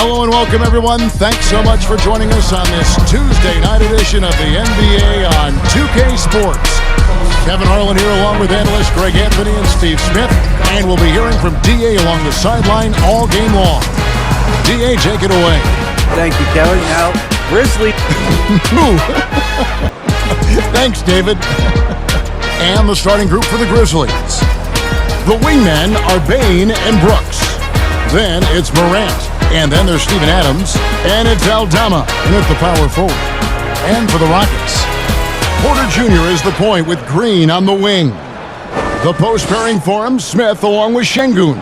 Hello and welcome, everyone. Thanks so much for joining us on this Tuesday night edition of the NBA on 2K Sports. Kevin Harlan here along with analysts Greg Anthony and Steve Smith. And we'll be hearing from D.A. along the sideline all game long. D.A., take it away. Thank you, Kevin. Now, Grizzly. Thanks, David. And the starting group for the Grizzlies. The wingmen are Bane and Brooks. Then it's Morant. And then there's Steven Adams. And it's Aldama with the power forward. And for the Rockets, Porter Jr. is the point with Green on the wing. The post pairing for him, Smith along with Şengün.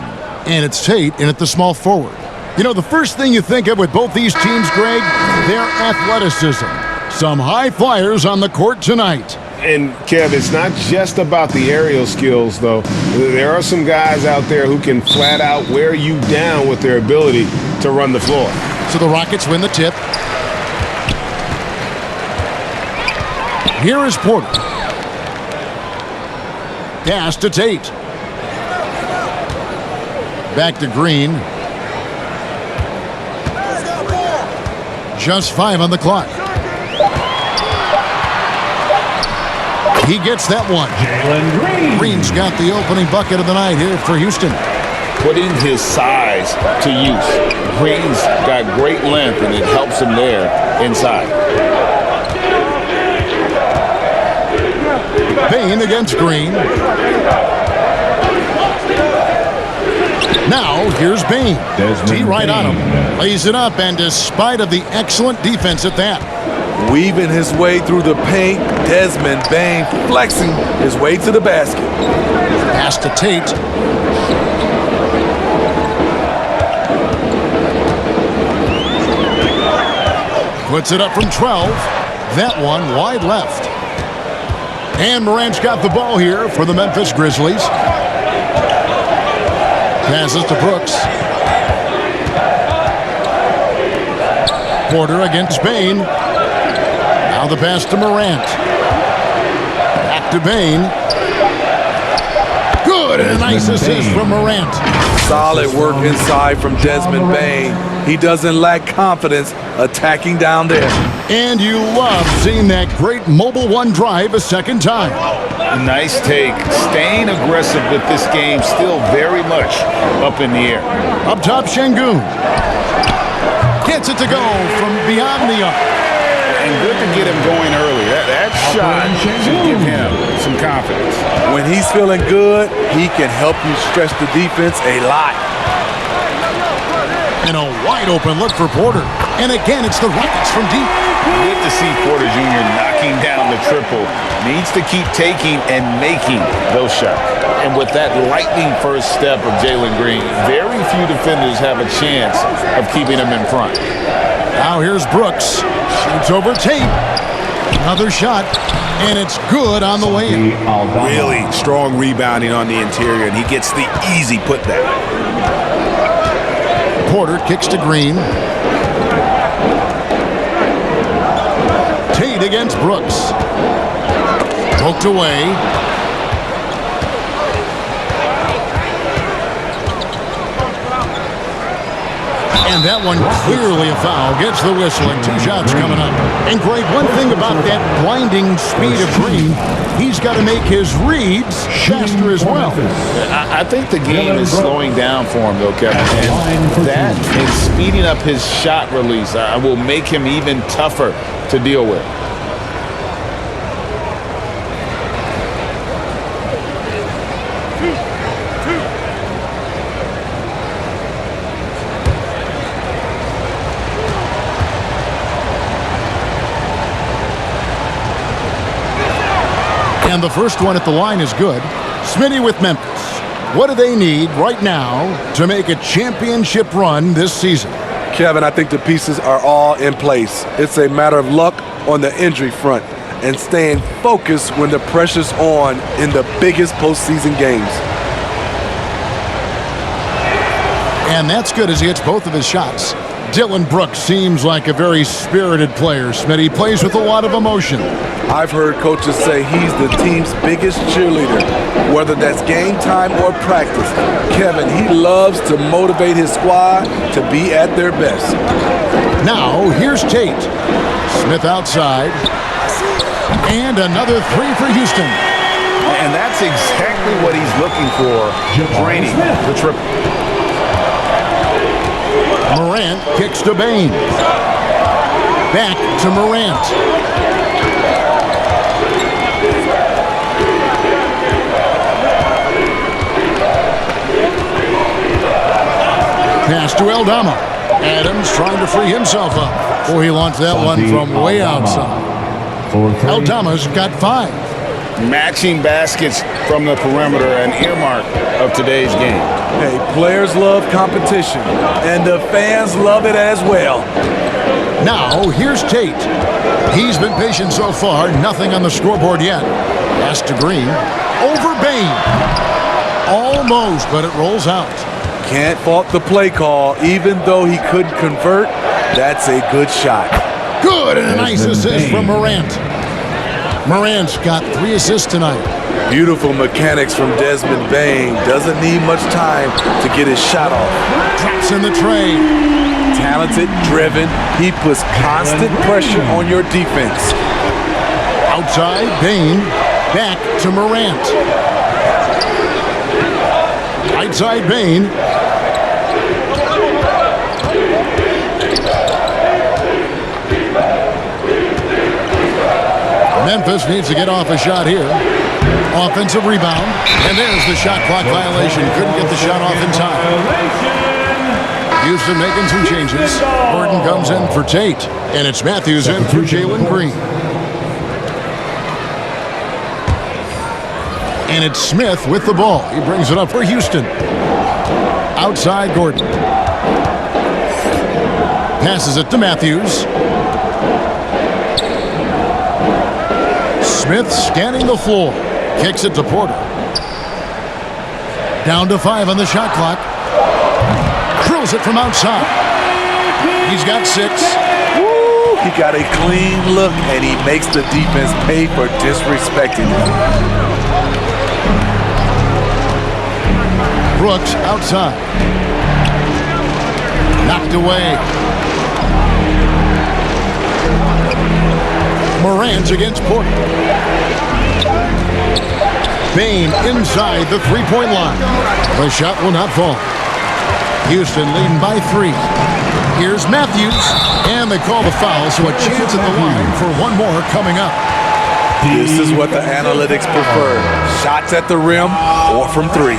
And it's Tate in at the small forward. You know, the first thing you think of with both these teams, Greg, their athleticism. Some high flyers on the court tonight. And, Kev, it's not just about the aerial skills, though. There are some guys out there who can flat out wear you down with their ability to run the floor. So the Rockets win the tip. Here is Porter. Pass to Tate. Back to Green. Just 5 on the clock. He gets that one. Green's got the opening bucket of the night here for Houston. Putting his size to use. Green's got great length, and it helps him there inside. Bane against Green. Now, here's Bane. T right on him. Lays it up, and despite of the excellent defense at that. Weaving his way through the paint, Desmond Bane flexing his way to the basket. Pass to Tate. Puts it up from 12. That one wide left. And Morant's got the ball here for the Memphis Grizzlies. Passes to Brooks. Porter against Bane. Now the pass to Morant. Back to Bane. Good, and a nice assist from Morant. Solid work inside from Desmond Bane. He doesn't lack confidence attacking down there. And you love seeing that great mobile one drive a second time. Nice take. Staying aggressive with this game, still very much up in the air. Up top, Şengün. Gets it to go from beyond the arc. And good to get him going early. That shot should give him some confidence. When he's feeling good, he can help you stretch the defense a lot. And a wide open look for Porter. And again, it's the Rockets from deep. Good to see Porter Jr. knocking down the triple. Needs to keep taking and making those shots. And with that lightning first step of Jalen Green, very few defenders have a chance of keeping him in front. Now here's Brooks. Shoots over Tate. Another shot. And it's good on the way in. Really strong rebounding on the interior, and he gets the easy putback. Porter kicks to Green. Tate against Brooks. Poked away. And that one clearly a foul. Gets the whistle and 2 shots coming up. And Greg, one thing about that blinding speed of Green, he's got to make his reads faster as well. I think the game is slowing down for him, though, Kevin. And that and speeding up his shot release will make him even tougher to deal with. And the first one at the line is good. Smitty with Memphis. What do they need right now to make a championship run this season? Kevin, I think the pieces are all in place. It's a matter of luck on the injury front and staying focused when the pressure's on in the biggest postseason games. And that's good as he hits both of his shots. Dylan Brooks seems like a very spirited player, Smitty. He plays with a lot of emotion. I've heard coaches say he's the team's biggest cheerleader, whether that's game time or practice. Kevin, he loves to motivate his squad to be at their best. Now, here's Tate. Smith outside. And another three for Houston. And that's exactly what he's looking for, draining the triple. Morant kicks to Bain. Back to Morant. Pass to Eldama. Adams trying to free himself up. Boy, he launched that one from way outside. Eldama's got 5. Matching baskets from the perimeter, an earmark of today's game. Hey, players love competition, and the fans love it as well. Now, here's Tate. He's been patient so far. Nothing on the scoreboard yet. Pass to Green. Over Bain. Almost, but it rolls out. Can't fault the play call. Even though he couldn't convert, that's a good shot. Good, and a nice assist from Morant. Morant's got 3 assists tonight. Beautiful mechanics from Desmond Bain. Doesn't need much time to get his shot off. Drops in the tray. Talented, driven. He puts constant pressure on your defense. Outside, Bain. Back to Morant. Outside, Bain. Memphis needs to get off a shot here. Offensive rebound. And there's the shot clock violation. Couldn't get the shot off in time. Houston making some changes. Gordon comes in for Tate. And it's Matthews in for Jalen Green. And it's Smith with the ball. He brings it up for Houston. Outside Gordon. Passes it to Matthews. Smith scanning the floor. Kicks it to Porter. Down to 5 on the shot clock. Drills it from outside. He's got 6. Woo, he got a clean look, and he makes the defense pay for disrespecting him. Brooks outside. Knocked away. Morant's against Porter. Bain inside the three-point line. The shot will not fall. Houston leading by 3. Here's Matthews. And they call the foul, so a chance at the line for one more coming up. This is what the analytics prefer. Shots at the rim or from 3.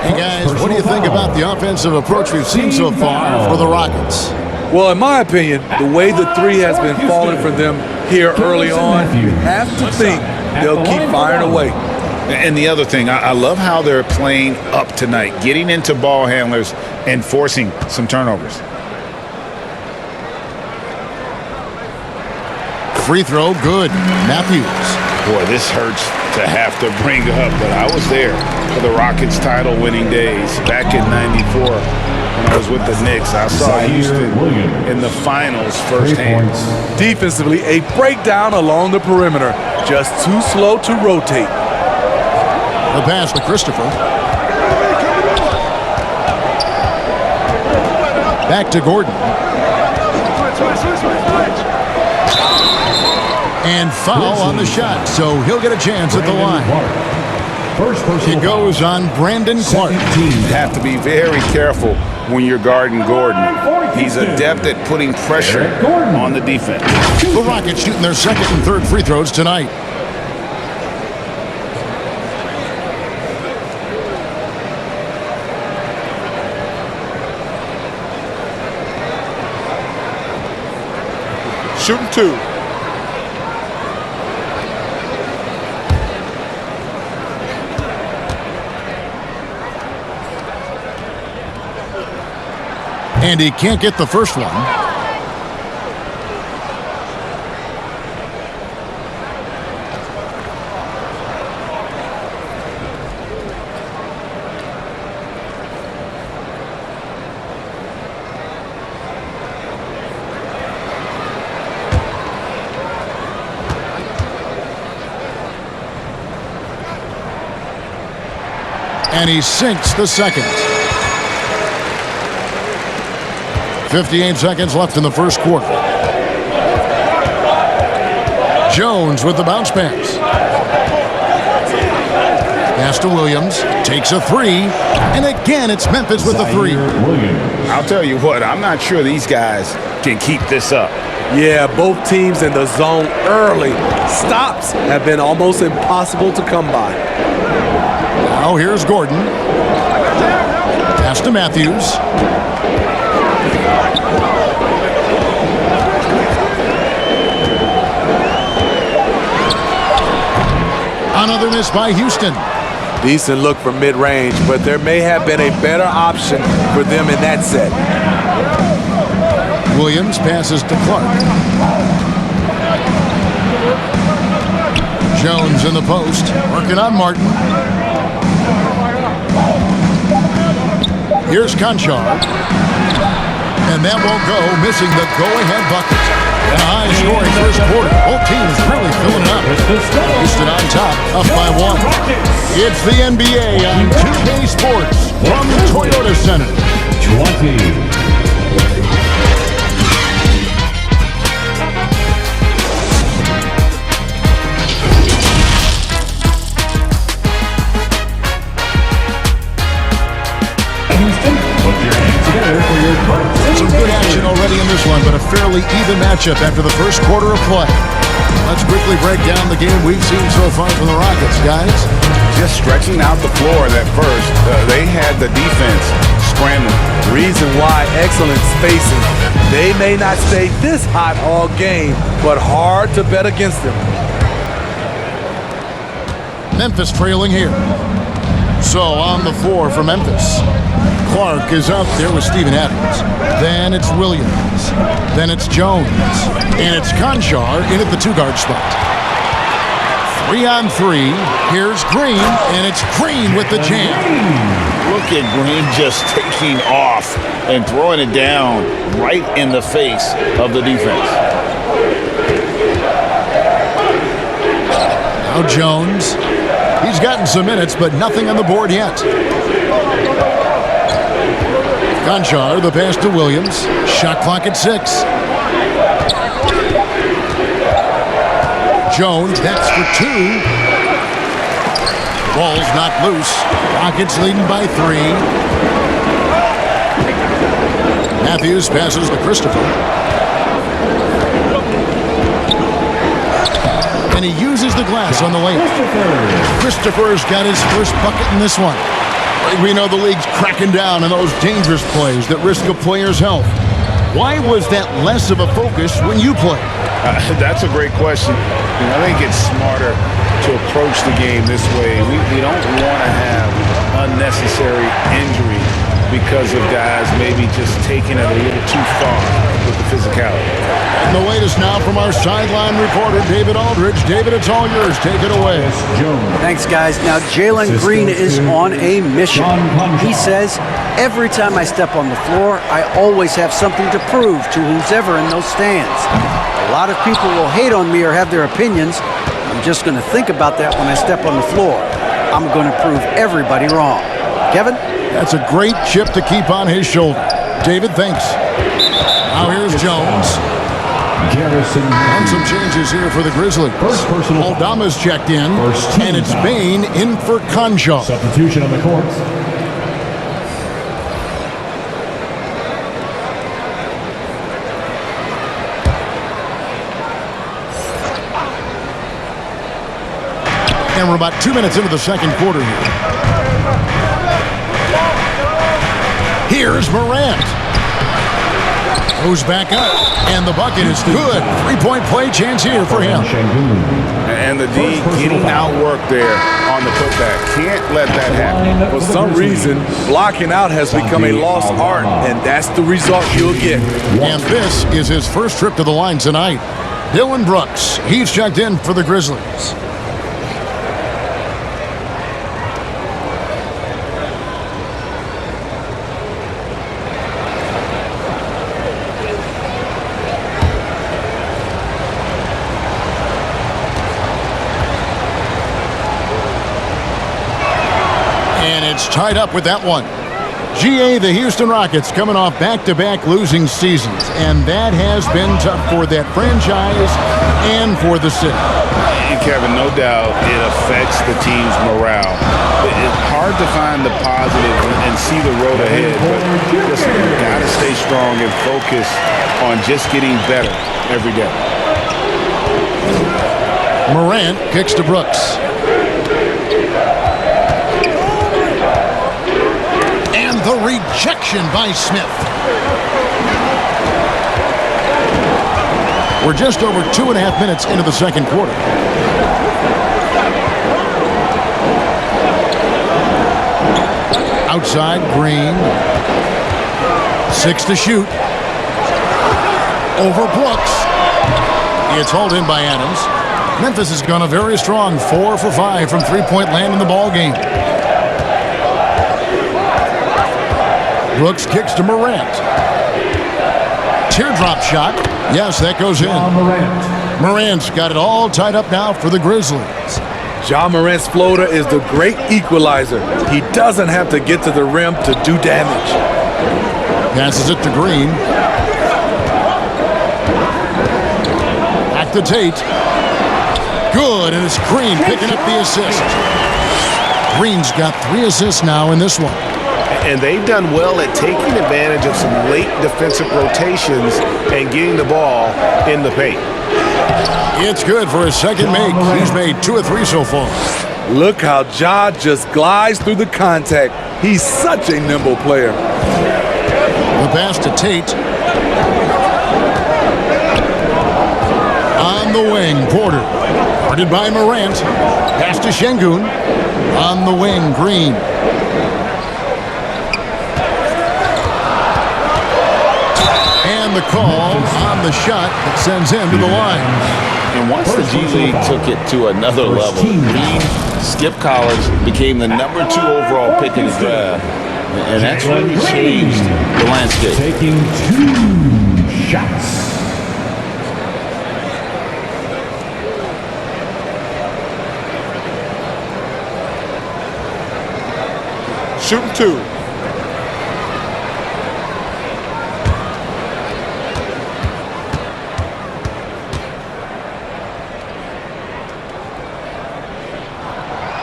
Hey, guys, what do you think about the offensive approach we've seen so far for the Rockets? Well, in my opinion, the way the 3 has been falling for them here early on, you have to think they'll keep firing away. And the other thing, I love how they're playing up tonight, getting into ball handlers and forcing some turnovers. Free throw, good. Matthews. Boy, this hurts to have to bring up, but I was there for the Rockets title-winning days back in '94 when I was with the Knicks. I saw Houston in the finals firsthand. Defensively, a breakdown along the perimeter. Just too slow to rotate. The pass to Christopher. Back to Gordon. And foul on the shot, so he'll get a chance at the line. It goes on Brandon Clark. You have to be very careful when you're guarding Gordon. He's adept at putting pressure on the defense. The Rockets shooting their second and third free throws tonight. Shooting 2. And he can't get the first one. and he sinks the second. 58 seconds left in the first quarter. Jones with the bounce pass. Pass to Williams. Takes a three. And again, it's Memphis with the three. I'll tell you what, I'm not sure these guys can keep this up. Yeah, both teams in the zone early. Stops have been almost impossible to come by. Now here's Gordon. Pass to Matthews. Another miss by Houston. Decent look from mid-range, but there may have been a better option for them in that set. Williams passes to Clark. Jones in the post, working on Martin. Here's Conchar. And that won't go, missing the go-ahead bucket. And a high-scoring first quarter. Both teams really filling it up. Houston on top, up by 1. It's the NBA on 2K Sports from Toyota Center. 20. Some good action already in this one, but a fairly even matchup after the first quarter of play. Let's quickly break down the game we've seen so far from the Rockets, guys. Just stretching out the floor that first. They had the defense scrambling. Reason why excellent spacing. They may not stay this hot all game, but hard to bet against them. Memphis trailing here. So on the floor for Memphis. Clark is out there with Steven Adams. Then it's Williams. Then it's Jones. And it's Conchar in at the two-guard spot. 3-on-3. Here's Green. And it's Green with the jam. Look at Green just taking off and throwing it down right in the face of the defense. Now Jones. He's gotten some minutes, but nothing on the board yet. Conchar, the pass to Williams. Shot clock at 6. Jones, that's for 2. Ball's not loose. Rockets leading by 3. Matthews passes to Christopher. And he uses the glass on the layup. Christopher's got his first bucket in this one. We know the league's cracking down on those dangerous plays that risk a player's health. Why was that less of a focus when you play? That's a great question. I think it's smarter to approach the game this way. We don't want to have unnecessary injury because of guys maybe just taking it a little too far with the physicality. And the latest now from our sideline reporter, David Aldridge. David, it's all yours. Take it away. Thanks, guys. Now, Jalen Green is on a mission. He says, every time I step on the floor, I always have something to prove to who's ever in those stands. A lot of people will hate on me or have their opinions. I'm just going to think about that when I step on the floor. I'm going to prove everybody wrong. Kevin? That's a great chip to keep on his shoulder. David, thanks. Now here's Jones. And some changes here for the Grizzlies. Aldama's checked in, and it's Bain in for Conchar. Substitution on the court. And we're about 2 minutes into the second quarter here. Here's Morant. Goes back up, and the bucket is good. Three-point play chance here for him. And the D getting outwork there on the putback. Can't let that happen. For some reason, blocking out has become a lost art, and that's the result you'll get. And this is his first trip to the line tonight. Dylan Brooks, he's checked in for the Grizzlies. It's tied up with that one. GA, the Houston Rockets, coming off back-to-back losing seasons, and that has been tough for that franchise and for the city. And Kevin, no doubt it affects the team's morale. It's hard to find the positive and see the road ahead, but listen, you got to stay strong and focus on just getting better every day. Morant kicks to Brooks. And the rejection by Smith. We're just over 2.5 minutes into the second quarter. Outside, Green. 6 to shoot. Over Brooks. It's hauled in by Adams. Memphis has gone a very strong 4 for 5 from three-point land in the ball game. Brooks kicks to Morant. Teardrop shot. Yes, that goes in. Morant's got it all tied up now for the Grizzlies. Ja Morant's floater is the great equalizer. He doesn't have to get to the rim to do damage. Passes it to Green. Back to Tate. Good, and it's Green picking up the assist. Green's got 3 assists now in this one. And they've done well at taking advantage of some late defensive rotations and getting the ball in the paint. It's good for his second make. He's made 2 of 3 so far. Look how Ja just glides through the contact. He's such a nimble player. The pass to Tate. On the wing, Porter. Guarded by Morant. Pass to Şengün. On the wing, Green. And the call on the shot that sends him to the line. And once the G League took it to another level, Green skipped college, became the number 2 overall pick in the draft. And that's really changed the landscape. Taking 2 shots. Shooting 2.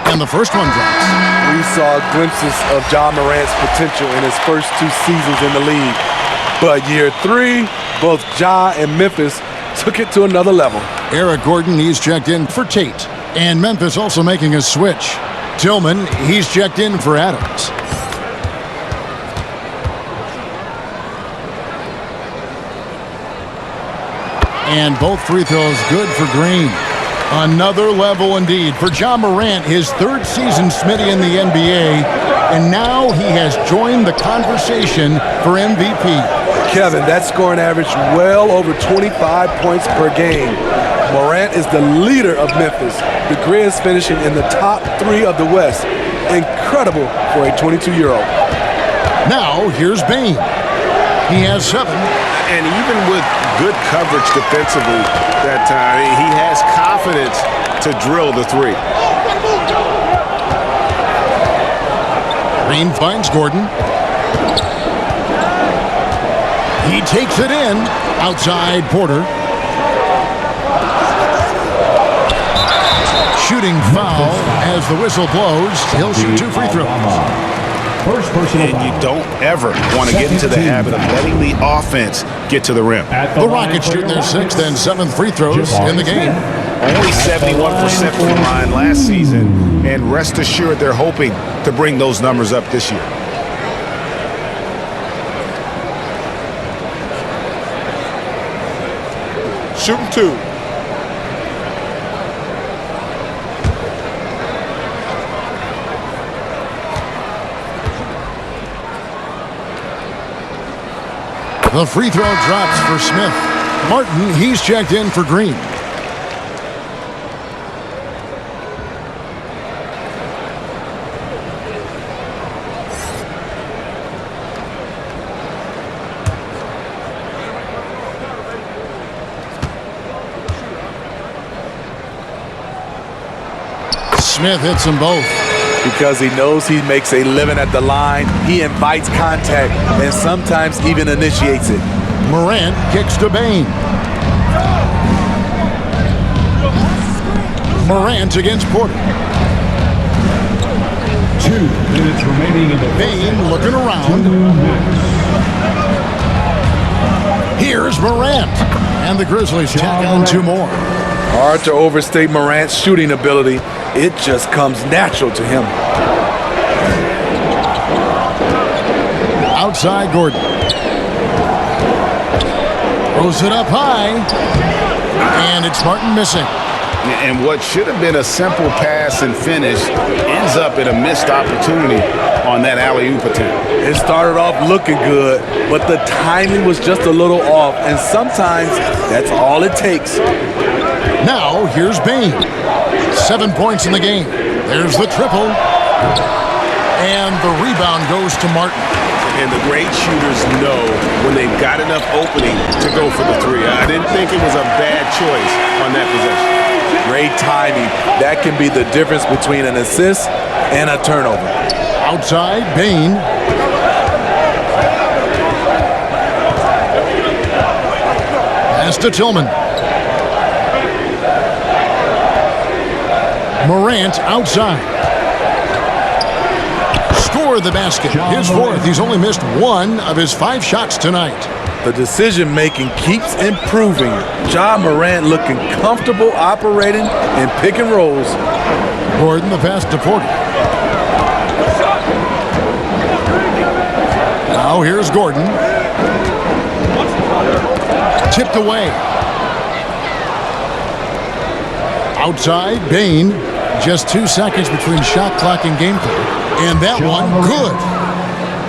And the first one drops. We saw glimpses of Ja Morant's potential in his first 2 seasons in the league. But year 3, both Ja and Memphis took it to another level. Eric Gordon, he's checked in for Tate. And Memphis also making a switch. Tillman, he's checked in for Adams. And both free throws good for Green. Another level indeed for Ja Morant, his 3rd season Smitty in the NBA, and now he has joined the conversation for MVP. Kevin, that scoring average well over 25 points per game. Morant is the leader of Memphis. The Grizz finishing in the top 3 of the West. Incredible for a 22-year-old. Now here's Bane. He has 7. And even with good coverage defensively that time, he has confidence to drill the 3. Green finds Gordon. He takes it in. Outside Porter. Shooting foul as the whistle blows. He'll shoot 2 free throws. First personal And you don't ever want to get into the habit of letting the offense get to the rim. The Rockets shooting their 6th and 7th free throws in the game. Only 71% from the line last season, and rest assured they're hoping to bring those numbers up this year. Shooting 2. The free throw drops for Smith. Martin, he's checked in for Green. Smith hits them both. because he knows he makes a living at the line. He invites contact and sometimes even initiates it. Morant kicks to Bain. Morant against Porter. 2 minutes remaining in the Bain looking around. Here's Morant. And the Grizzlies tack on 2 more. Hard to overstate Morant's shooting ability. It just comes natural to him. Outside Gordon. Throws it up high. And it's Martin missing. And what should have been a simple pass and finish ends up in a missed opportunity on that alley-oop attempt. It started off looking good, but the timing was just a little off, and sometimes that's all it takes. Now, here's Bain. 7 points in the game. There's the triple. And the rebound goes to Martin. And the great shooters know when they've got enough opening to go for the 3. I didn't think it was a bad choice on that possession. Great timing. That can be the difference between an assist and a turnover. Outside, Bain. Pass to Tillman. Morant outside. Score the basket. His 4th. He's only missed 1 of his 5 shots tonight. The decision-making keeps improving. Ja Morant looking comfortable operating in pick and rolls. Gordon, the pass to Porter. Now here's Gordon. Tipped away. Outside, Bain. Just 2 seconds between shot clock and game clock. And that one, good.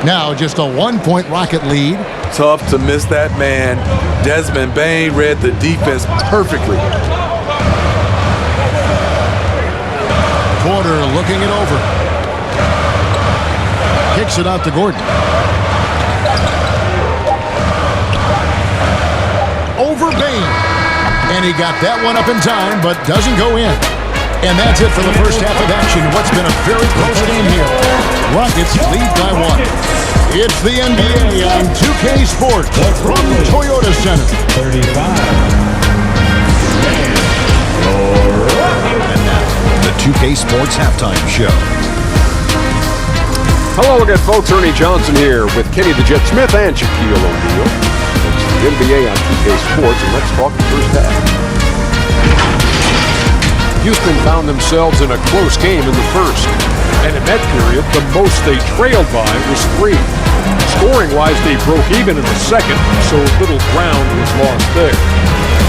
Now just a 1-point Rocket lead. Tough to miss that man. Desmond Bain read the defense perfectly. Porter looking it over. Kicks it out to Gordon. Over Bain. And he got that one up in time, but doesn't go in. And that's it for the first half of action. What's been a very close game here. Rockets lead by 1. It's the NBA on 2K Sports from Toyota Center. 35. And now, the 2K Sports Halftime Show. Hello again, folks. Ernie Johnson here with Kenny the Jet Smith and Shaquille O'Neal. It's the NBA on 2K Sports, and let's talk the first half. Houston found themselves in a close game in the first, and in that period, the most they trailed by was 3. Scoring-wise, they broke even in the second, so little ground was lost there.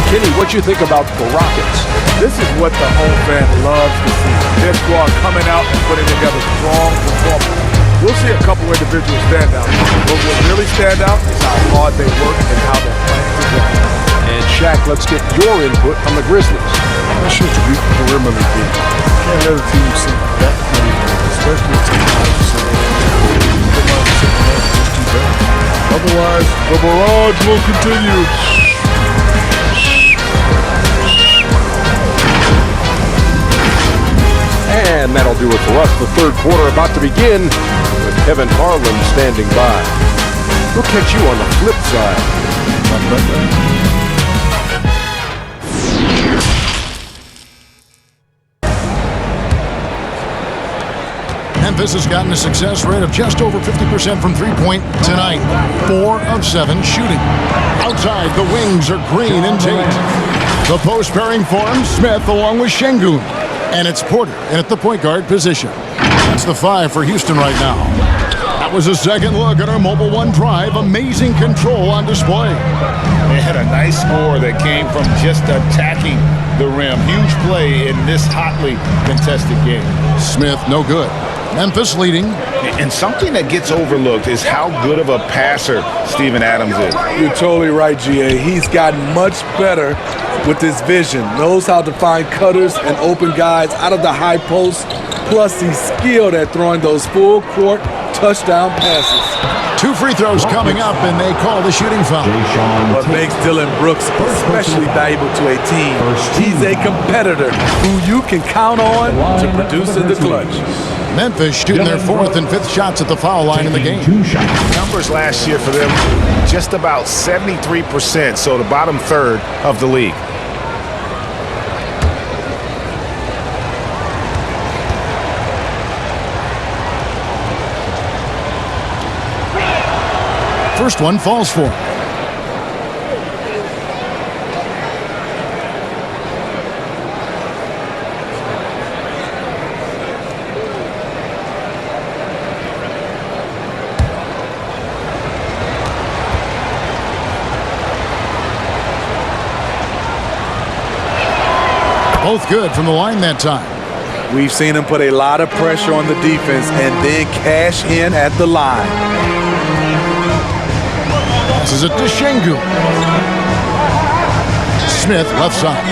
Kenny, what you think about the Rockets? This is what the home fan loves to see. Their squad coming out and putting together strong performance. We'll see a couple individual standouts, but what really stand out is how hard they work and how they're playing together. And Shaq, let's get your input on the Grizzlies. That shit's weak perimeter defense. Can't let a team sit that way, especially a team like otherwise, the barrage will continue. And that'll do it for us. The third quarter about to begin with Kevin Harlan standing by. We'll catch you on the flip side. Memphis has gotten a success rate of just over 50% from three-point tonight. 4 of 7 shooting. Outside, the wings are Green and Tate. The post pairing forms Smith along with Şengün. And it's Porter in at the point guard position. That's the 5 for Houston right now. That was a second look at our Mobile One drive. Amazing control on display. They had a nice score that came from just attacking the rim. Huge play in this hotly contested game. Smith, no good. Memphis leading. And something that gets overlooked is how good of a passer Steven Adams is. You're totally right, GA. He's gotten much better with his vision. Knows how to find cutters and open guys out of the high post. Plus, he's skilled at throwing those full court touchdown passes. 2 free throws coming up, and they call the shooting foul. What makes Dylan Brooks especially valuable to a team, he's a competitor who you can count on to produce in the clutch. Memphis shooting their 4th and 5th shots at the foul line in the game. Numbers last year for them, just about 73%, so the bottom third of the league. First one falls for him. Both good from the line that time. We've seen him put a lot of pressure on the defense and then cash in at the line. This is it to Şengün. Smith left side.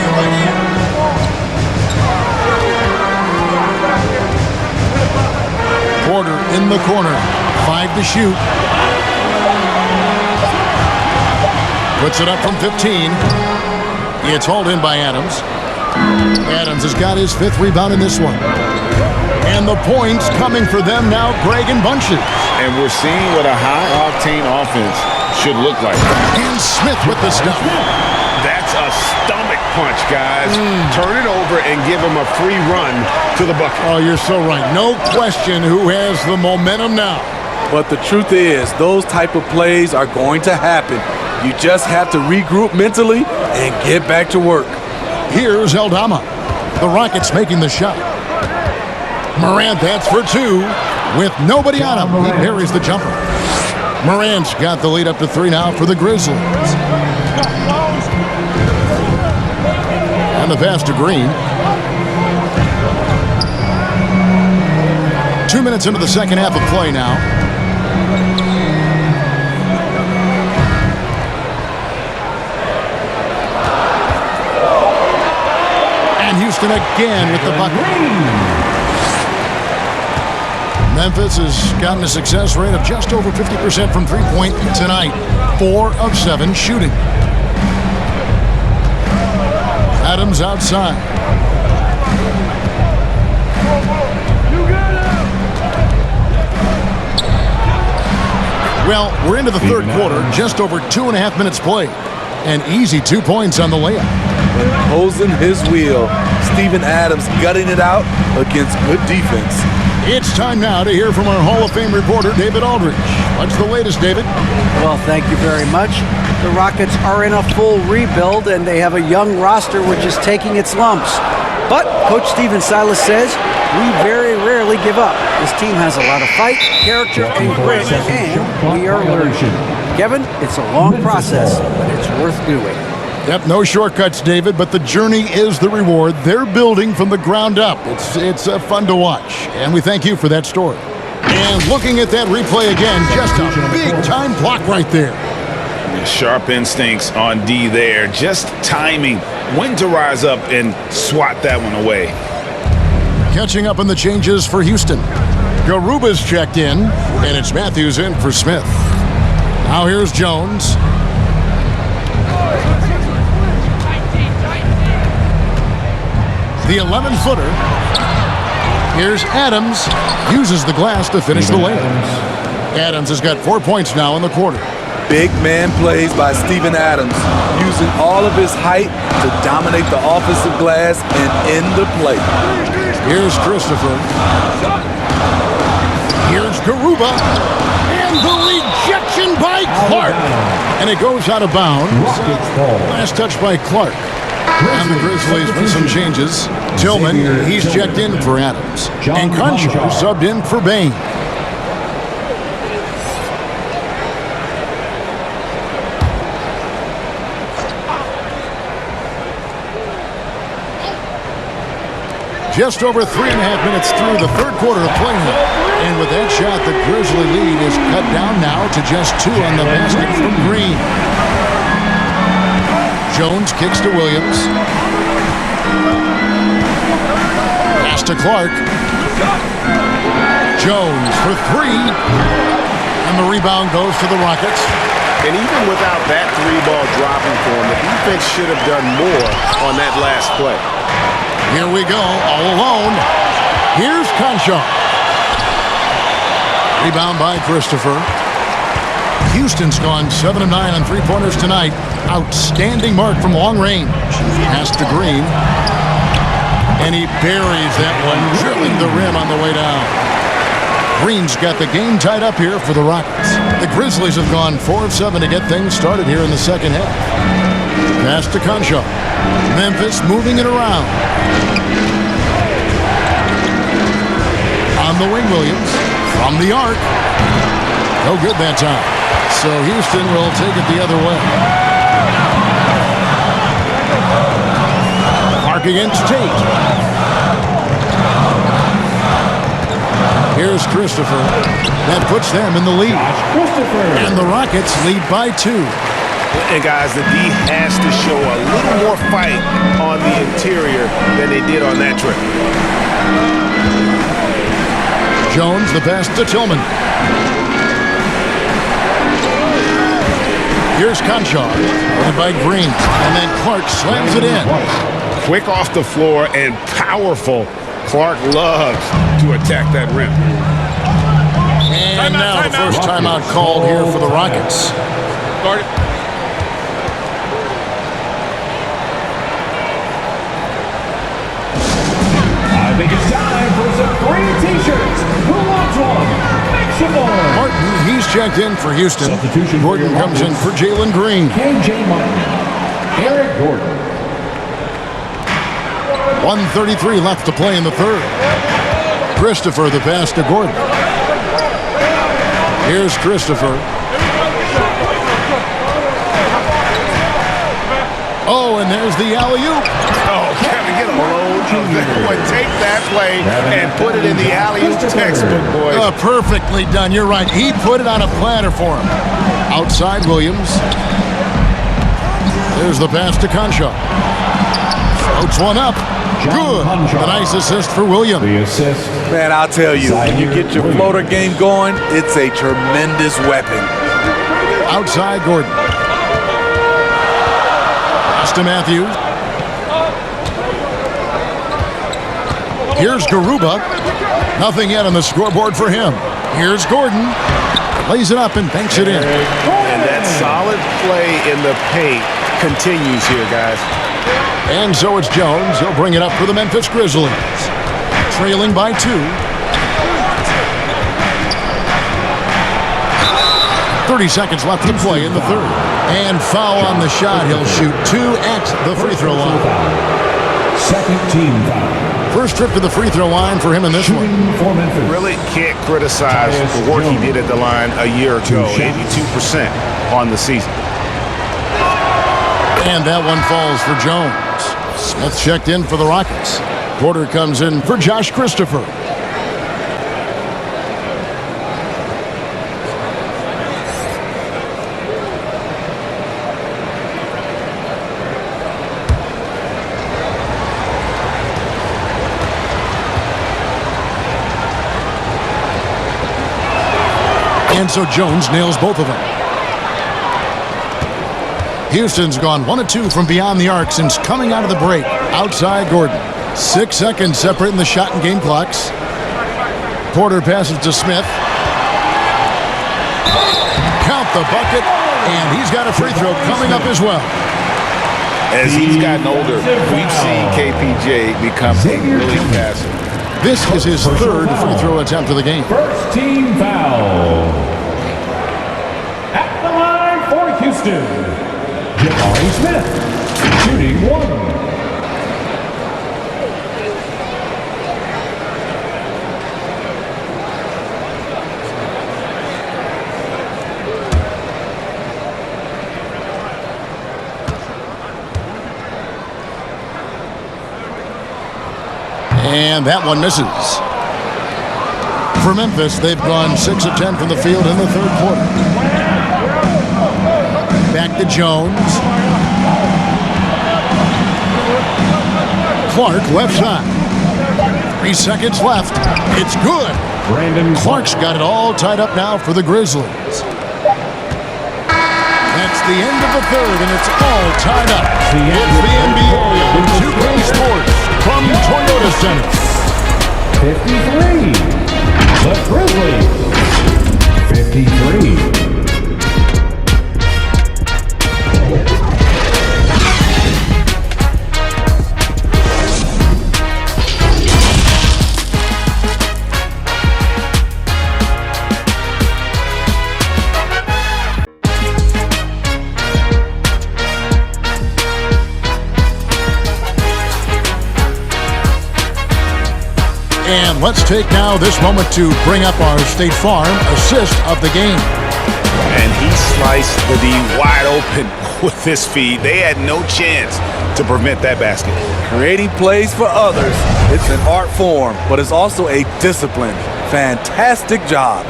Porter in the corner. 5 to shoot. Puts it up from 15. It's hauled in by Adams. Adams has got his 5th rebound in this one. And the points coming for them now, Greg, in bunches. And we're seeing what a high-octane offense should look like. And Smith with the stop. That's a stomach punch, guys. Turn it over and give him a free run to the bucket. Oh, you're so right. No question who has the momentum now. But the truth is, those type of plays are going to happen. You just have to regroup mentally and get back to work. Here's Aldama. The Rockets making the shot. Morant, that's for 2. With nobody on him, he parries the jumper. Morant's got the lead up to 3 now for the Grizzlies. And the pass to Green. 2 minutes into the second half of play now. And Houston again with the bucket. Memphis has gotten a success rate of just over 50% from three-point tonight. 4 of 7 shooting. Adams outside. Well, we're into the third quarter, just over 2.5 minutes played. An easy 2 points on the layup. Imposing his wheel, Steven Adams gutting it out against good defense. It's time now to hear from our Hall of Fame reporter, David Aldridge. What's the latest, David? Well, thank you very much. The Rockets are in a full rebuild, and they have a young roster which is taking its lumps. But Coach Stephen Silas says, we very rarely give up. This team has a lot of fight, character, and grit, and we are learning. Kevin, it's a long process, but it's worth doing. Yep, no shortcuts, David, but the journey is the reward. They're building from the ground up. It's fun to watch, and we thank you for that story. And looking at that replay again, just a big-time block right there. Sharp instincts on D there. Just timing when to rise up and swat that one away. Catching up on the changes for Houston. Garuba's checked in, and it's Matthews in for Smith. Now here's Jones. The 11-footer. Here's Adams. Uses the glass to finish the layup. Adams has got 4 points now in the quarter. Big man plays by Steven Adams, using all of his height to dominate the offensive glass and end the play. Here's Christopher. Here's Garuba. And the rejection by Clark. And it goes out of bounds. Last touch by Clark. And the Grizzlies with some changes. Tillman, he's checked in for Adams. And Concho subbed in for Bain. Just over 3.5 minutes through the third quarter of play now. And with that shot, the Grizzly lead is cut down now to just 2 on the basket from Green. Jones kicks to Williams. Pass to Clark. Jones for 3. And the rebound goes to the Rockets. And even without that three-ball dropping for him, the defense should have done more on that last play. Here we go, all alone. Here's Cashapp. Rebound by Christopher. Houston's gone 7 of 9 on three-pointers tonight. Outstanding mark from long range. Pass to Green. And he buries that one, drilling the rim on the way down. Green's got the game tied up here for the Rockets. The Grizzlies have gone 4 of 7 to get things started here in the second half. Pass to Cashapp. Memphis moving it around. On the wing, Williams. From the arc. No good that time. So Houston will take it the other way. Mark against Tate. Here's Christopher. That puts them in the lead. And the Rockets lead by 2. And guys, the D has to show a little more fight on the interior than they did on that trip. Jones, the pass to Tillman. Here's Cashapp, led by Green, and then Clark slams it in. Quick off the floor and powerful. Clark loves to attack that rim. And now the first timeout called here for the Rockets. Start it. I think it's time for some free T-shirts. Who wants one? Make some more. Martin, he's checked in for Houston. Substitution for Gordon your comes in Rockets. for Jalen Green. KJ Martin. Eric Gordon. 1:33 left to play in the third. Christopher, the pass to Gordon. Here's Christopher. Oh, and there's the alley-oop. Oh, Kevin, get a load of that one. Take that play and put it in the alley-oop textbook, boys. Perfectly done. You're right. He put it on a platter for him. Outside Williams. There's the pass to Cashapp. Floats one up. Good. A nice assist for Williams. The assist. Man, I'll tell you, when you get your floater game going, it's a tremendous weapon. Outside Gordon. Pass to Matthews. Here's Garuba. Nothing yet on the scoreboard for him. Here's Gordon. Lays it up and banks it in. And that solid play in the paint continues here, guys. And so it's Jones. He'll bring it up for the Memphis Grizzlies. Trailing by 2. 30 seconds left to play in the third. And foul on the shot. He'll shoot 2 at the free throw line. Second team foul. First trip to the free throw line for him in this one. For Memphis. Really can't criticize the work he did at the line a year ago. 82% on the season. And that one falls for Jones. Smith checked in for the Rockets. Porter comes in for Josh Christopher. And so Jones nails both of them. Houston's gone 1 of 2 from beyond the arc since coming out of the break. Outside Gordon. 6 seconds separating the shot and game clocks. Porter passes to Smith. Count the bucket, and he's got a free throw coming up as well. As he's gotten older, we've seen KPJ become really passive. This is his third free throw attempt of the game. First team foul. At the line for Houston, Jabari Smith, shooting 1. And that one misses. For Memphis, they've gone 6 of 10 from the field in the third quarter. Back to Jones. Clark, left side. 3 seconds left. It's good. Clark's got it all tied up now for the Grizzlies. That's the end of the third, and it's all tied up. It's the NBA on 2K Sports from Toyota Center. 53. The Grizzlies. 53. And let's take now this moment to bring up our State Farm assist of the game. And he sliced the D wide open with this feed. They had no chance to prevent that basket. Creating plays for others, it's an art form, but it's also a discipline. Fantastic job.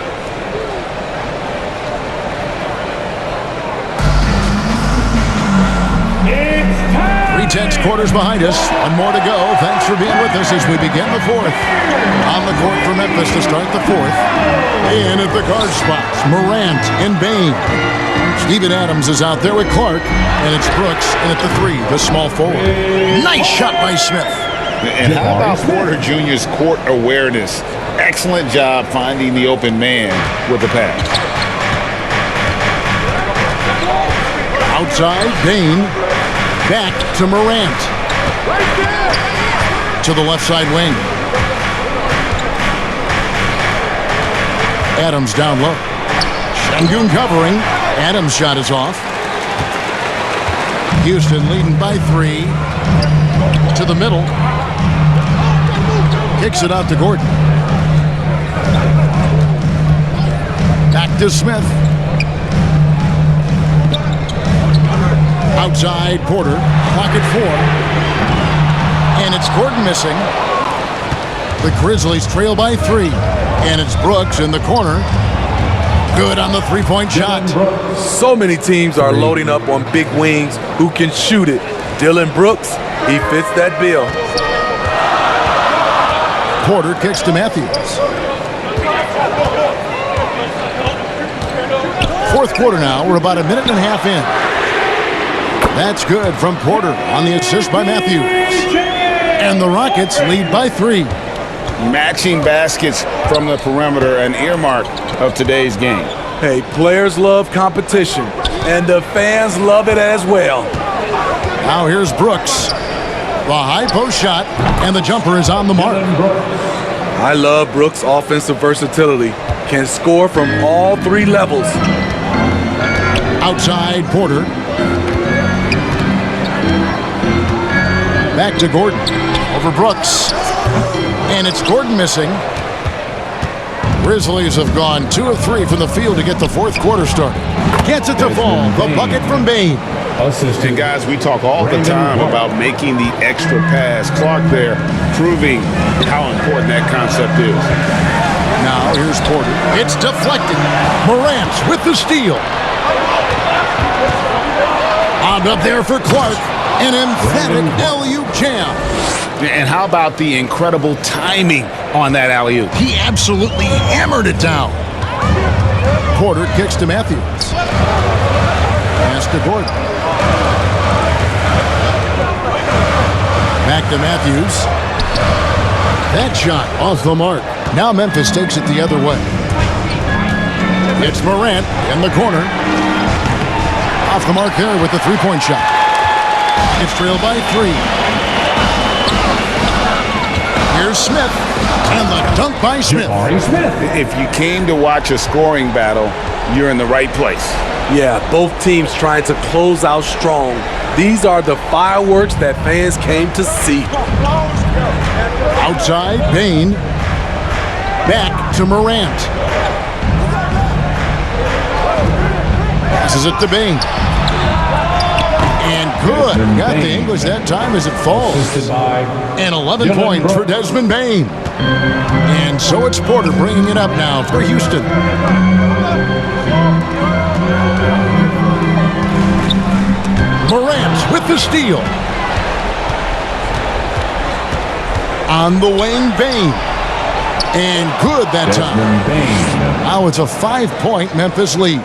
Tense quarters behind us. One more to go. Thanks for being with us as we begin the fourth. On the court for Memphis to start the fourth. In at the guard spots, Morant and Bain. Steven Adams is out there with Clark, and it's Brooks in at the three, the small forward. Nice shot by Smith. And how about Porter Jr.'s court awareness? Excellent job finding the open man with the pass. Outside, Bain. Back to Morant. To the left side wing. Adams down low. Şengün covering. Adams' shot is off. Houston leading by 3. To the middle. Kicks it out to Gordon. Back to Smith. Outside, Porter, pocket 4. And it's Gordon missing. The Grizzlies trail by 3. And it's Brooks in the corner. Good on the three-point shot. So many teams are loading up on big wings who can shoot it. Dylan Brooks, he fits that bill. Porter kicks to Matthews. Fourth quarter now. We're about a minute and a half in. That's good from Porter on the assist by Matthews. And the Rockets lead by 3. Matching baskets from the perimeter, an earmark of today's game. Hey, players love competition, and the fans love it as well. Now here's Brooks. The high post shot, and the jumper is on the mark. I love Brooks' offensive versatility. Can score from all 3 levels. Outside, Porter. Back to Gordon. Over Brooks. And it's Gordon missing. Grizzlies have gone 2 of 3 from the field to get the fourth quarter started. Gets it to fall. The bucket from Bain. And guys, we talk all the time about making the extra pass. Clark there proving how important that concept is. Now here's Porter. It's deflected. Morant with the steal. On up there for Clark. An emphatic alley-oop jam. And how about the incredible timing on that alley-oop? He absolutely hammered it down. Porter kicks to Matthews. Pass to Gordon. Back to Matthews. That shot off the mark. Now Memphis takes it the other way. It's Morant in the corner. Off the mark there with the three-point shot. It's trailed by 3. Here's Smith, and the dunk by Smith. If you came to watch a scoring battle, you're in the right place. Yeah, both teams trying to close out strong. These are the fireworks that fans came to see. Outside, Bain. Back to Morant. Passes it to Bain. And good. Got the English that time as it falls. And 11 points for Desmond Bain. And so it's Porter bringing it up now for Houston. Morant with the steal. On the wing, Bain. And good that time. Now it's a 5-point Memphis lead.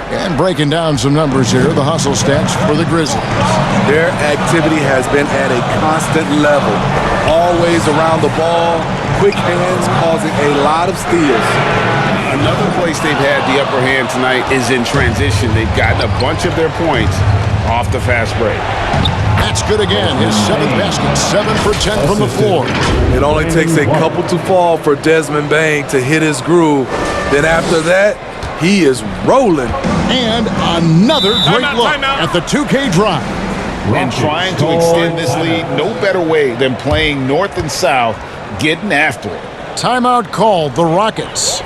And breaking down some numbers here, the hustle stats for the Grizzlies. Their activity has been at a constant level. Always around the ball, quick hands causing a lot of steals. Another place they've had the upper hand tonight is in transition. They've gotten a bunch of their points off the fast break. That's good again. His 7th basket, 7 for 10 from the floor. It only takes a couple to fall for Desmond Bane to hit his groove. Then after that, he is rolling. And another great look at the 2K drive. And trying to extend this lead, no better way than playing north and south, getting after it. Timeout called, the Rockets.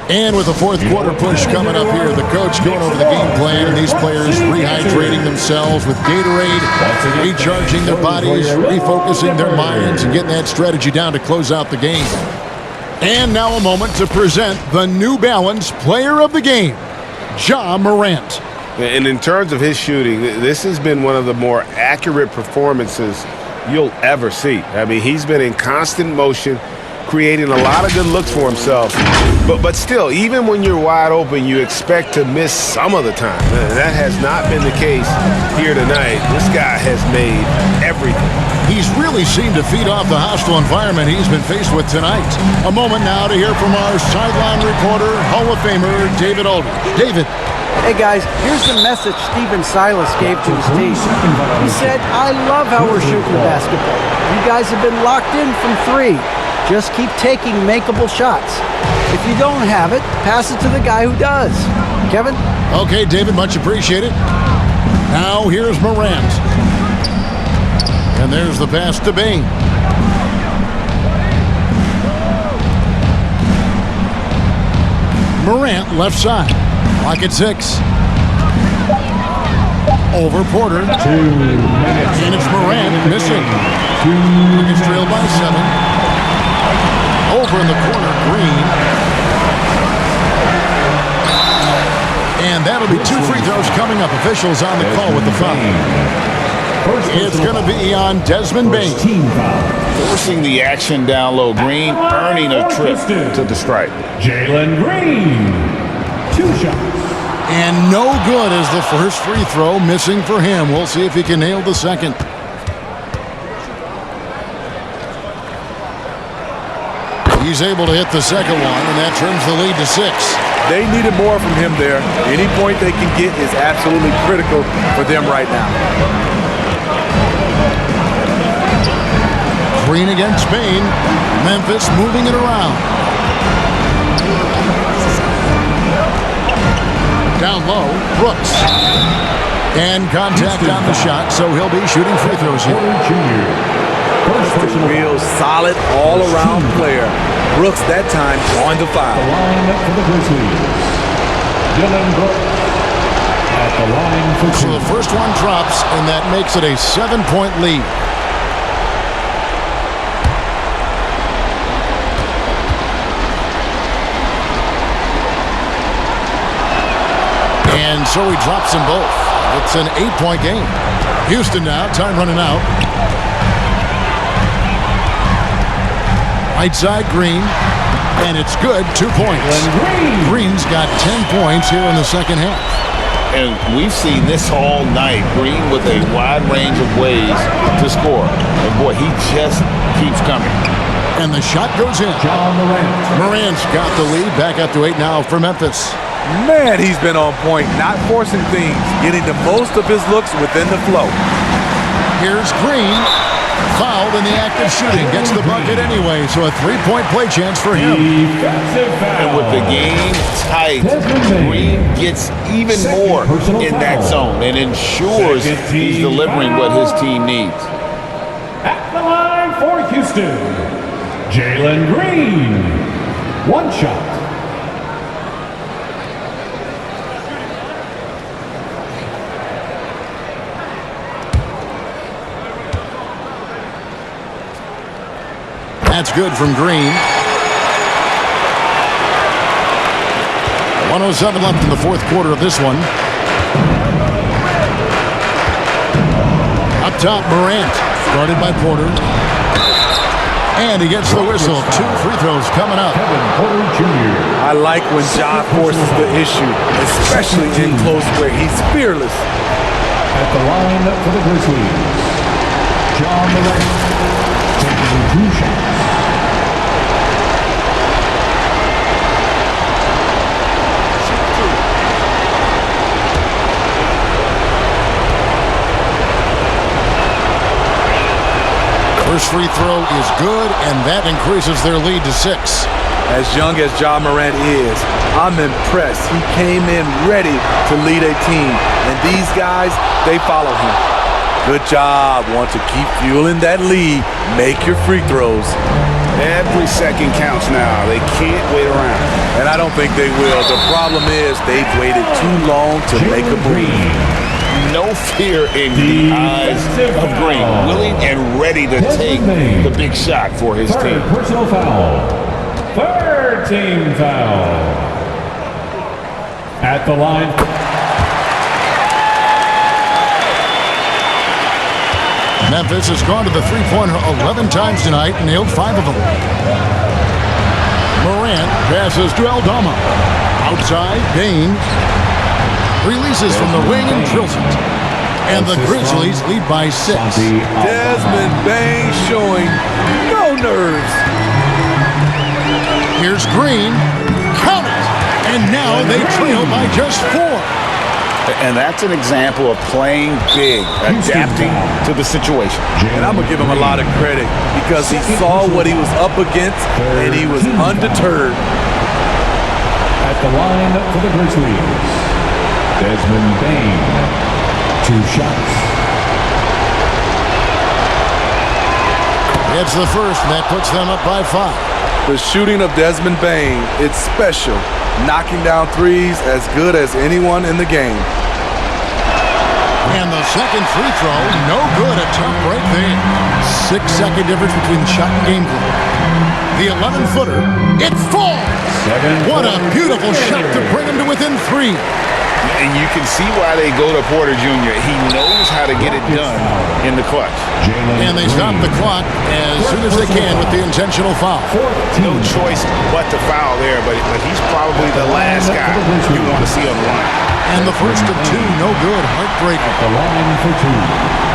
And with the fourth quarter push coming up here, the coach going over the game plan, and these players rehydrating themselves with Gatorade, recharging their bodies, refocusing their minds, and getting that strategy down to close out the game. And now a moment to present the New Balance Player of the Game, Ja Morant. And in terms of his shooting, this has been one of the more accurate performances you'll ever see. I mean, he's been in constant motion, creating a lot of good looks for himself. But still, even when you're wide open, you expect to miss some of the time. That has not been the case here tonight. This guy has made everything. He's really seemed to feed off the hostile environment he's been faced with tonight. A moment now to hear from our sideline reporter, Hall of Famer David Aldridge. David. Hey guys, here's the message Stephen Silas gave to his team. He said, I love how we're shooting the basketball. You guys have been locked in from 3. Just keep taking makeable shots. If you don't have it, pass it to the guy who does. Kevin? Okay, David, much appreciated. Now here's Morant. And there's the pass to Bane. Morant left side. Lock at 6. Over Porter. 2 minutes. And it's Morant missing. It's trailed by 7. Over in the corner, Green. And that'll be 2 free throws coming up. Officials on the call with the foul. It's going to be on Desmond Bane. Forcing the action down low. Green earning a trip to the stripe. Jalen Green, 2 shots. And no good as the first free throw missing for him. We'll see if he can nail the second. He's able to hit the second one, and that turns the lead to 6. They needed more from him there. Any point they can get is absolutely critical for them right now. Green against Bane. Memphis moving it around. Down low, Brooks. And contact on the shot, so he'll be shooting free throws here. Just a real solid all-around player. Brooks that time on the foul. The line for the Grizzlies. Dylan Brooks at the line for 2. So the first one drops, and that makes it a 7-point lead. And so he drops them both. It's an 8-point game. Houston now, time running out. Right side, Green. And it's good, 2 points. Green's got 10 points here in the second half. And we've seen this all night. Green with a wide range of ways to score. And boy, he just keeps coming. And the shot goes in. Morant's got the lead. Back up to 8 now for Memphis. Man, he's been on point, not forcing things, getting the most of his looks within the flow. Here's Green. Fouled in the act of shooting. Gets the bucket anyway, so a 3-point play chance for him. And with the game tight, Green gets even more in that zone and ensures he's delivering what his team needs. At the line for Houston, Jalen Green, 1 shot. That's good from Green. 1:07 left in the fourth quarter of this one. Up top, Morant. Guarded by Porter. And he gets the whistle. 2 free throws coming up. I like when Ja forces the issue, especially in close where he's fearless. At the line for the Grizzlies, John Morant taking 2 shots. First free throw is good, and that increases their lead to 6. As young as Ja Morant is, I'm impressed. He came in ready to lead a team, and these guys, they follow him. Good job. Want to keep fueling that lead. Make your free throws. Every second counts now. They can't wait around. And I don't think they will. The problem is they've waited too long to make a move. No fear in the eyes of Green, willing and ready to take the big shot for his team. Personal foul. Third team foul. At the line. Memphis has gone to the three-pointer 11 times tonight and nailed 5 of them. Morant passes to Aldama. Outside, Bain releases from the wing and drills it. And the Grizzlies lead by 6. Desmond Bain showing no nerves. Here's Green. Count it! And now they trail by just 4. And that's an example of playing big, adapting to the situation. And I'm going to give him a lot of credit because he saw what he was up against and he was undeterred. At the line for the Grizzlies, Desmond Bain, 2 shots. It's the first, and that puts them up by 5. The shooting of Desmond Bain, it's special. Knocking down threes as good as anyone in the game. And the second free throw, no good. A top right there. 6-second difference between the shot and game clock. The 11-footer, it falls! What a beautiful shot to bring him to within 3. And you can see why they go to Porter Jr. He knows how to get it done in the clutch. And they stop the clock as soon as they can with the intentional foul. No choice but to foul there, but he's probably the last guy you want to see on the line. And the first of 2, no good. Heartbreaker. The line for 2.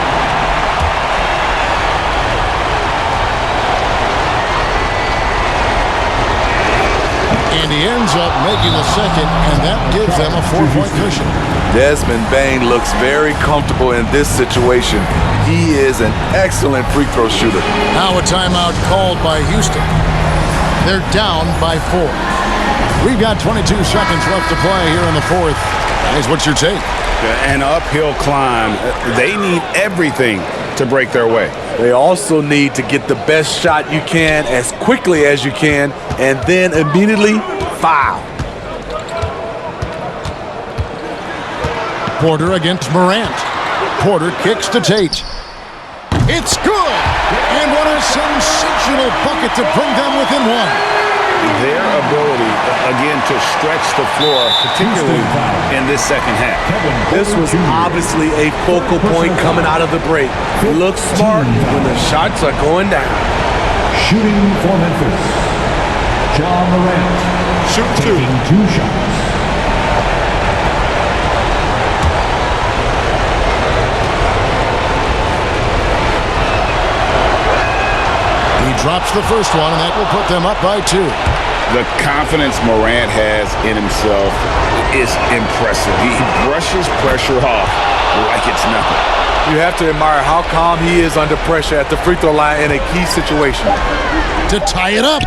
And he ends up making the second, and that gives them a 4-point cushion. Desmond Bain looks very comfortable in this situation. He is an excellent free throw shooter. Now a timeout called by Houston. They're down by 4. We've got 22 seconds left to play here in the 4th. Guys, what's your take? An uphill climb. They need everything to break their way. They also need to get the best shot you can as quickly as you can and then immediately foul. Porter against Morant. Porter kicks to Tate. It's good! And what a sensational bucket to bring them within 1. Their ability, again, to stretch the floor, particularly in this second half. This was obviously a focal point coming out of the break. Look smart when the shots are going down. Shooting for Memphis, John Morant. Taking 2 shots. He drops the first one, and that will put them up by 2. The confidence Morant has in himself is impressive. He brushes pressure off like it's nothing. You have to admire how calm he is under pressure at the free throw line in a key situation. To tie it up.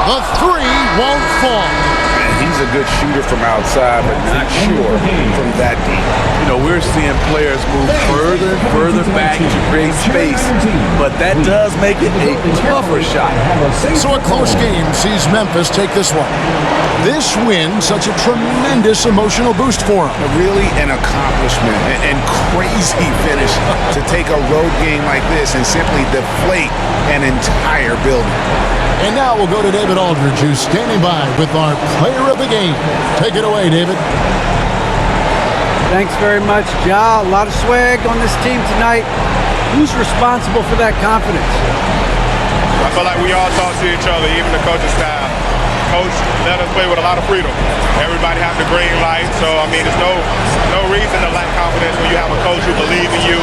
The 3 won't fall. And he's a good shooter from outside, but not sure from that deep. You know, we're seeing players move further and further back to create space, but that does make it a tougher shot. So a close game sees Memphis take this one. This win, such a tremendous emotional boost for them. Really an accomplishment and crazy finish to take a road game like this and simply deflate an entire building. And now we'll go to David Aldridge, who's standing by with our player of the game. Take it away, David. Thanks very much, Ja. A lot of swag on this team tonight. Who's responsible for that confidence? I feel like we all talk to each other, even the coaching staff. Coach let us play with a lot of freedom. Everybody have the green light, so I mean, there's no reason to lack confidence when you have a coach who believes in you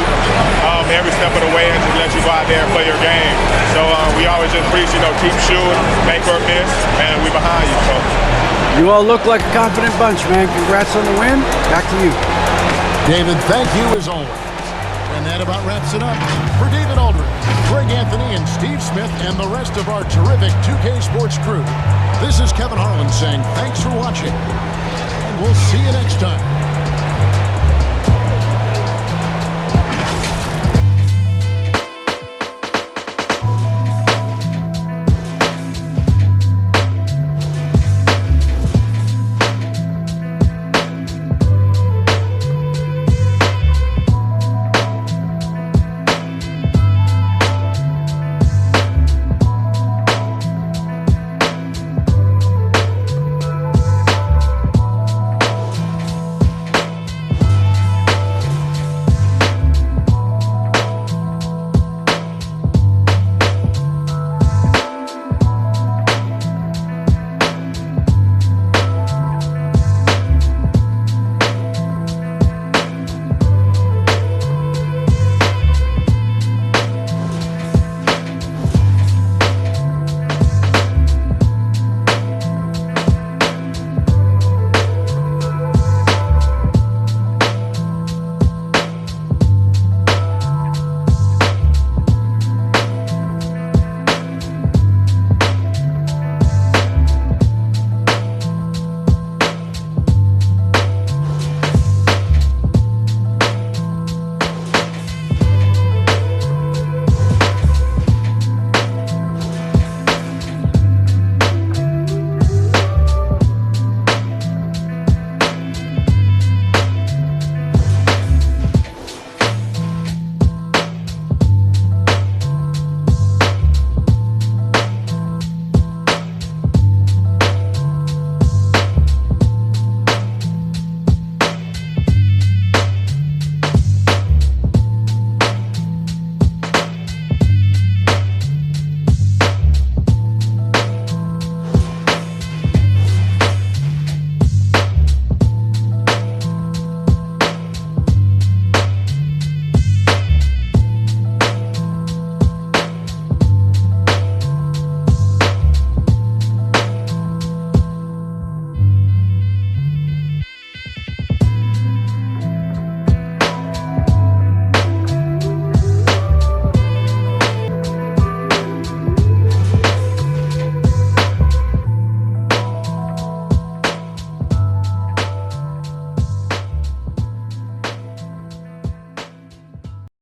every step of the way and just let you go out there and play your game. So we always just preach, keep shooting, make or miss, and we behind you. So You all look like a confident bunch, man. Congrats on the win. Back to you. David, thank you as always. And that about wraps it up. For David Aldridge, Greg Anthony, and Steve Smith, and the rest of our terrific 2K Sports crew, this is Kevin Harlan saying thanks for watching. And we'll see you next time.